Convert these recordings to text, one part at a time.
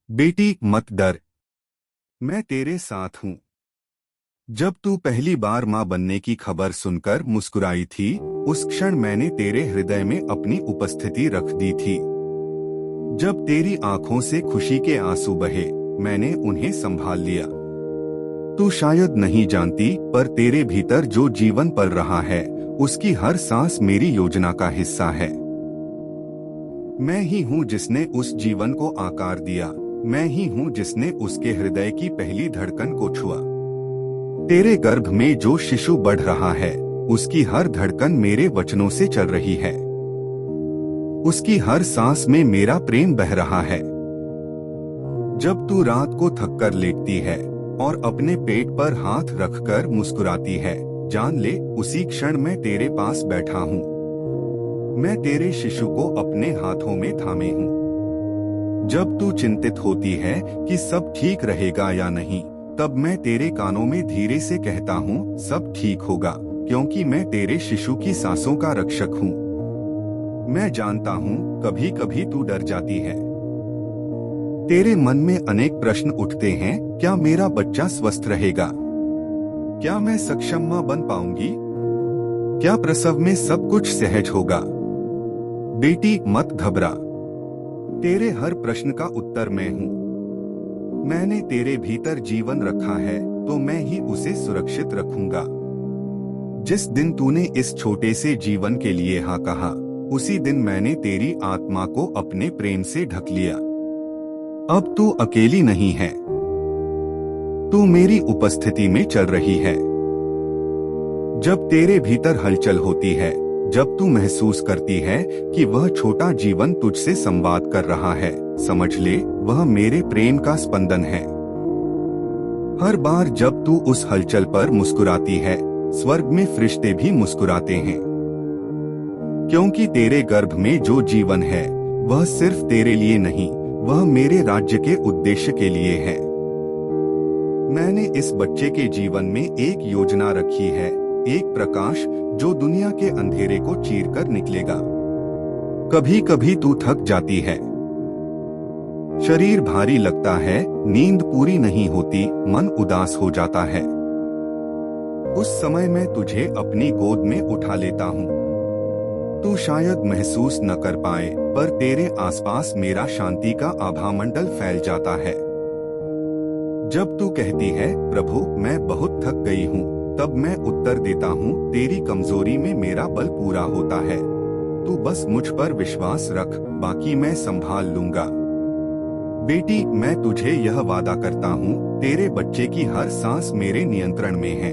बेटी मत डर, मैं तेरे साथ हूँ। जब तू पहली बार माँ बनने की खबर सुनकर मुस्कुराई थी, उस क्षण मैंने तेरे हृदय में अपनी उपस्थिति रख दी थी। जब तेरी आंखों से खुशी के आंसू बहे, मैंने उन्हें संभाल लिया। तू शायद नहीं जानती, पर तेरे भीतर जो जीवन पल रहा है, उसकी हर सांस मेरी योजना का हिस्सा है। मैं ही हूँ जिसने उस जीवन को आकार दिया। मैं ही हूँ जिसने उसके हृदय की पहली धड़कन को छुआ। तेरे गर्भ में जो शिशु बढ़ रहा है, उसकी हर धड़कन मेरे वचनों से चल रही है। उसकी हर सांस में मेरा प्रेम बह रहा है। जब तू रात को थककर लेटती है और अपने पेट पर हाथ रखकर मुस्कुराती है, जान ले उसी क्षण मैं तेरे पास बैठा हूँ। मैं तेरे शिशु को अपने हाथों में थामे हूँ। जब तू चिंतित होती है कि सब ठीक रहेगा या नहीं, तब मैं तेरे कानों में धीरे से कहता हूँ, सब ठीक होगा, क्योंकि मैं तेरे शिशु की सांसों का रक्षक हूँ। मैं जानता हूँ कभी कभी तू डर जाती है। तेरे मन में अनेक प्रश्न उठते हैं, क्या मेरा बच्चा स्वस्थ रहेगा? क्या मैं सक्षम माँ बन पाऊंगी? क्या प्रसव में सब कुछ सहज होगा? बेटी मत घबरा, तेरे हर प्रश्न का उत्तर मैं हूँ। मैंने तेरे भीतर जीवन रखा है, तो मैं ही उसे सुरक्षित रखूंगा। जिस दिन तूने इस छोटे से जीवन के लिए हाँ कहा, उसी दिन मैंने तेरी आत्मा को अपने प्रेम से ढक लिया। अब तू अकेली नहीं है, तू मेरी उपस्थिति में चल रही है। जब तेरे भीतर हलचल होती है, जब तू महसूस करती है कि वह छोटा जीवन तुझसे संवाद कर रहा है, समझ ले वह मेरे प्रेम का स्पंदन है। हर बार जब तू उस हलचल पर मुस्कुराती है, स्वर्ग में फरिश्ते भी मुस्कुराते हैं। क्योंकि तेरे गर्भ में जो जीवन है, वह सिर्फ तेरे लिए नहीं, वह मेरे राज्य के उद्देश्य के लिए है। मैंने इस बच्चे के जीवन में एक योजना रखी है, एक प्रकाश जो दुनिया के अंधेरे को चीरकर निकलेगा। कभी कभी तू थक जाती है, शरीर भारी लगता है, नींद पूरी नहीं होती, मन उदास हो जाता है। उस समय मैं तुझे अपनी गोद में उठा लेता हूँ। तू शायद महसूस न कर पाए, पर तेरे आसपास मेरा शांति का आभामंडल फैल जाता है। जब तू कहती है, प्रभु मैं बहुत थक गई हूँ, तब मैं उत्तर देता हूँ, तेरी कमजोरी में मेरा बल पूरा होता है। तू बस मुझ पर विश्वास रख, बाकी मैं संभाल लूंगा। बेटी मैं तुझे यह वादा करता हूँ, तेरे बच्चे की हर सांस मेरे नियंत्रण में है।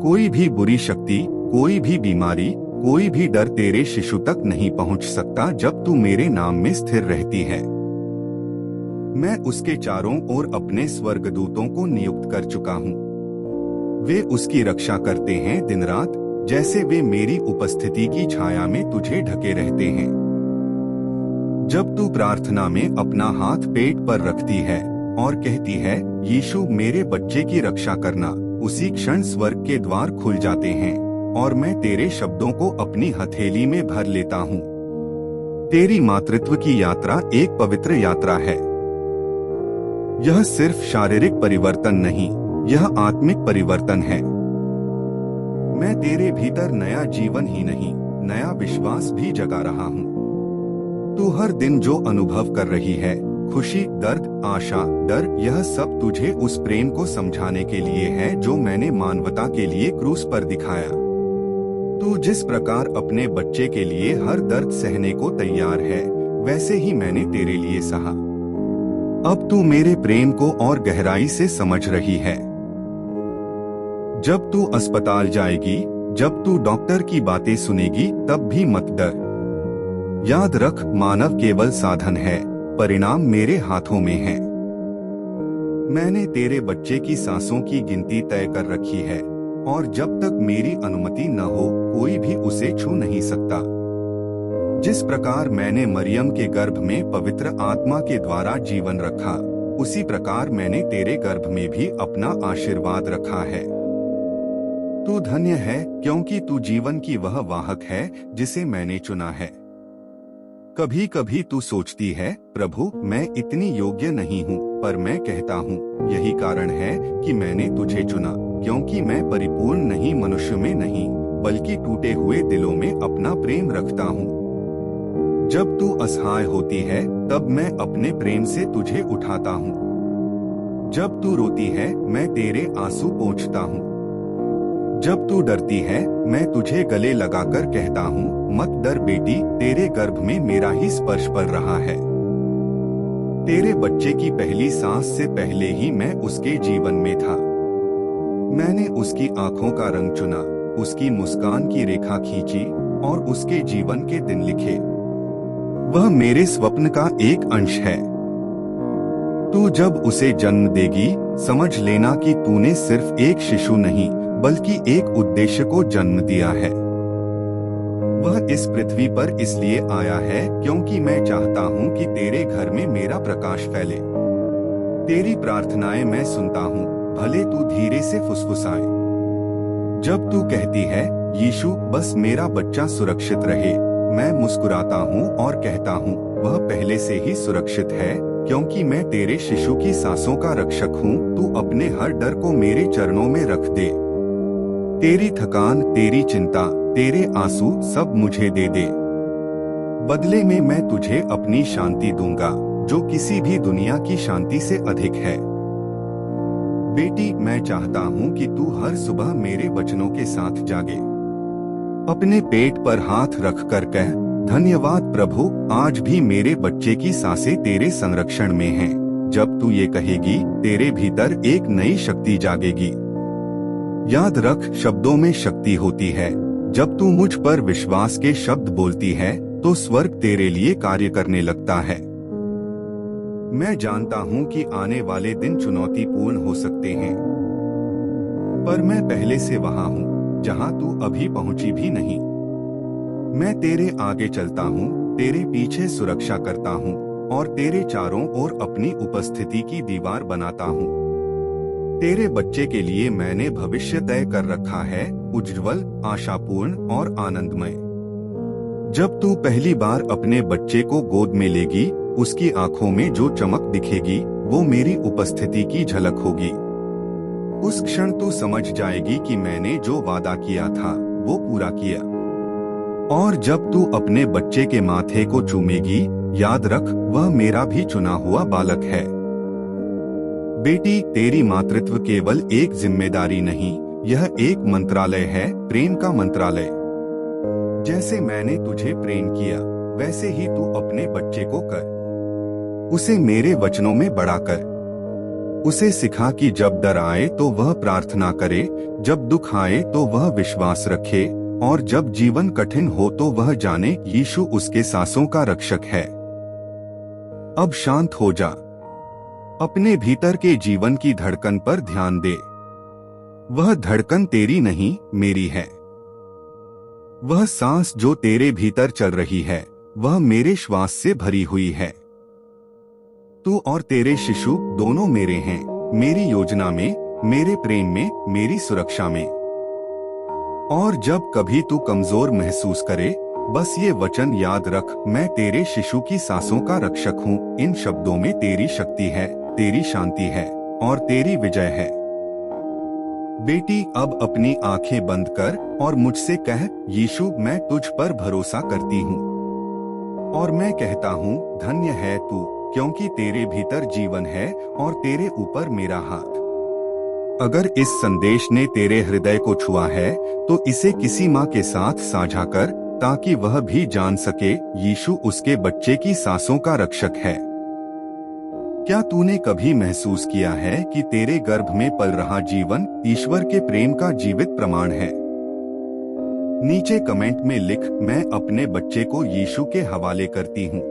कोई भी बुरी शक्ति, कोई भी बीमारी, कोई भी डर तेरे शिशु तक नहीं पहुंच सकता जब तू मेरे नाम में स्थिर रहती है। मैं उसके चारों ओर अपने स्वर्गदूतों को नियुक्त कर चुका हूँ। वे उसकी रक्षा करते हैं दिन रात, जैसे वे मेरी उपस्थिति की छाया में तुझे ढके रहते हैं। जब तू प्रार्थना में अपना हाथ पेट पर रखती है और कहती है, यीशु मेरे बच्चे की रक्षा करना, उसी क्षण स्वर्ग के द्वार खुल जाते हैं और मैं तेरे शब्दों को अपनी हथेली में भर लेता हूँ। तेरी मातृत्व की यात्रा एक पवित्र यात्रा है। यह सिर्फ शारीरिक परिवर्तन नहीं, यह आत्मिक परिवर्तन है। मैं तेरे भीतर नया जीवन ही नहीं, नया विश्वास भी जगा रहा हूँ। तू हर दिन जो अनुभव कर रही है, खुशी, दर्द, आशा, डर, यह सब तुझे उस प्रेम को समझाने के लिए है जो मैंने मानवता के लिए क्रूस पर दिखाया। तू जिस प्रकार अपने बच्चे के लिए हर दर्द सहने को तैयार है, वैसे ही मैंने तेरे लिए सहा। अब तू मेरे प्रेम को और गहराई से समझ रही है। जब तू अस्पताल जाएगी, जब तू डॉक्टर की बातें सुनेगी, तब भी मत डर। याद रख, मानव केवल साधन है, परिणाम मेरे हाथों में है। मैंने तेरे बच्चे की सांसों की गिनती तय कर रखी है और जब तक मेरी अनुमति न हो, कोई भी उसे छू नहीं सकता। जिस प्रकार मैंने मरियम के गर्भ में पवित्र आत्मा के द्वारा जीवन रखा, उसी प्रकार मैंने तेरे गर्भ में भी अपना आशीर्वाद रखा है। तू धन्य है, क्योंकि तू जीवन की वह वाहक है जिसे मैंने चुना है। कभी कभी तू सोचती है, प्रभु मैं इतनी योग्य नहीं हूँ, पर मैं कहता हूँ यही कारण है कि मैंने तुझे चुना, क्योंकि मैं परिपूर्ण नहीं, मनुष्य में नहीं, बल्कि टूटे हुए दिलों में अपना प्रेम रखता हूँ। जब तू असहाय होती है तब मैं अपने प्रेम से तुझे उठाता हूँ। जब तू रोती है मैं तेरे आंसू पोंछता हूँ। जब तू डरती है मैं तुझे गले लगाकर कहता हूँ, मत डर बेटी, तेरे गर्भ में मेरा ही स्पर्श पड़ रहा है। तेरे बच्चे की पहली सांस से पहले ही मैं उसके जीवन में था। मैंने उसकी आंखों का रंग चुना, उसकी मुस्कान की रेखा खींची और उसके जीवन के दिन लिखे। वह मेरे स्वप्न का एक अंश है। तू जब उसे जन्म देगी समझ लेना कि तूने सिर्फ एक शिशु नहीं बल्कि एक उद्देश्य को जन्म दिया है। वह इस पृथ्वी पर इसलिए आया है क्योंकि मैं चाहता हूँ कि तेरे घर में मेरा प्रकाश फैले। तेरी प्रार्थनाएं मैं सुनता हूँ, भले तू धीरे से फुसफुसाए। जब तू कहती है, यीशु बस मेरा बच्चा सुरक्षित रहे, मैं मुस्कुराता हूँ और कहता हूँ वह पहले से ही सुरक्षित है, क्योंकि मैं तेरे शिशु की सांसों का रक्षक हूँ। तू अपने हर डर को मेरे चरणों में रख दे। तेरी थकान, तेरी चिंता, तेरे आंसू सब मुझे दे दे। बदले में मैं तुझे अपनी शांति दूंगा, जो किसी भी दुनिया की शांति से अधिक है। बेटी, मैं चाहता हूँ कि तू हर सुबह मेरे वचनों के साथ जागे। अपने पेट पर हाथ रख कर कह, धन्यवाद प्रभु, आज भी मेरे बच्चे की सांसें तेरे संरक्षण में हैं। जब तू ये कहेगी, तेरे भीतर एक नई शक्ति जागेगी। याद रख, शब्दों में शक्ति होती है। जब तू मुझ पर विश्वास के शब्द बोलती है तो स्वर्ग तेरे लिए कार्य करने लगता है। मैं जानता हूँ कि आने वाले दिन चुनौतीपूर्ण हो सकते हैं, पर मैं पहले से वहाँ हूँ जहाँ तू अभी पहुँची भी नहीं। मैं तेरे आगे चलता हूँ, तेरे पीछे सुरक्षा करता हूँ और तेरे चारों ओर अपनी उपस्थिति की दीवार बनाता हूँ। तेरे बच्चे के लिए मैंने भविष्य तय कर रखा है, उज्ज्वल, आशापूर्ण और आनंदमय। जब तू पहली बार अपने बच्चे को गोद में लेगी, उसकी आंखों में जो चमक दिखेगी वो मेरी उपस्थिति की झलक होगी। उस क्षण तू समझ जाएगी कि मैंने जो वादा किया था वो पूरा किया। और जब तू अपने बच्चे के माथे को चूमेगी, याद रख वह मेरा भी चुना हुआ बालक है। बेटी, तेरी मातृत्व केवल एक जिम्मेदारी नहीं, यह एक मंत्रालय है, प्रेम का मंत्रालय। जैसे मैंने तुझे प्रेम किया वैसे ही तू अपने बच्चे को कर। उसे मेरे वचनों में बड़ा कर। उसे सिखा कि जब डर आए तो वह प्रार्थना करे, जब दुख आए तो वह विश्वास रखे और जब जीवन कठिन हो तो वह जाने यीशु उसके सांसों का रक्षक है। अब शांत हो जा। अपने भीतर के जीवन की धड़कन पर ध्यान दे। वह धड़कन तेरी नहीं, मेरी है। वह सांस जो तेरे भीतर चल रही है वह मेरे श्वास से भरी हुई है। तू और तेरे शिशु दोनों मेरे हैं, मेरी योजना में, मेरे प्रेम में, मेरी सुरक्षा में। और जब कभी तू कमजोर महसूस करे, बस ये वचन याद रख, मैं तेरे शिशु की सांसों का रक्षक हूँ। इन शब्दों में तेरी शक्ति है, तेरी शांति है और तेरी विजय है। बेटी, अब अपनी आंखें बंद कर और मुझसे कह, यीशु मैं तुझ पर भरोसा करती हूँ। और मैं कहता हूँ, धन्य है तू, क्योंकि तेरे भीतर जीवन है और तेरे ऊपर मेरा हाथ। अगर इस संदेश ने तेरे हृदय को छुआ है तो इसे किसी माँ के साथ साझा कर, ताकि वह भी जान सके यीशु उसके बच्चे की सांसों का रक्षक है। क्या तूने कभी महसूस किया है कि तेरे गर्भ में पल रहा जीवन ईश्वर के प्रेम का जीवित प्रमाण है? नीचे कमेंट में लिख, मैं अपने बच्चे को यीशु के हवाले करती हूँ।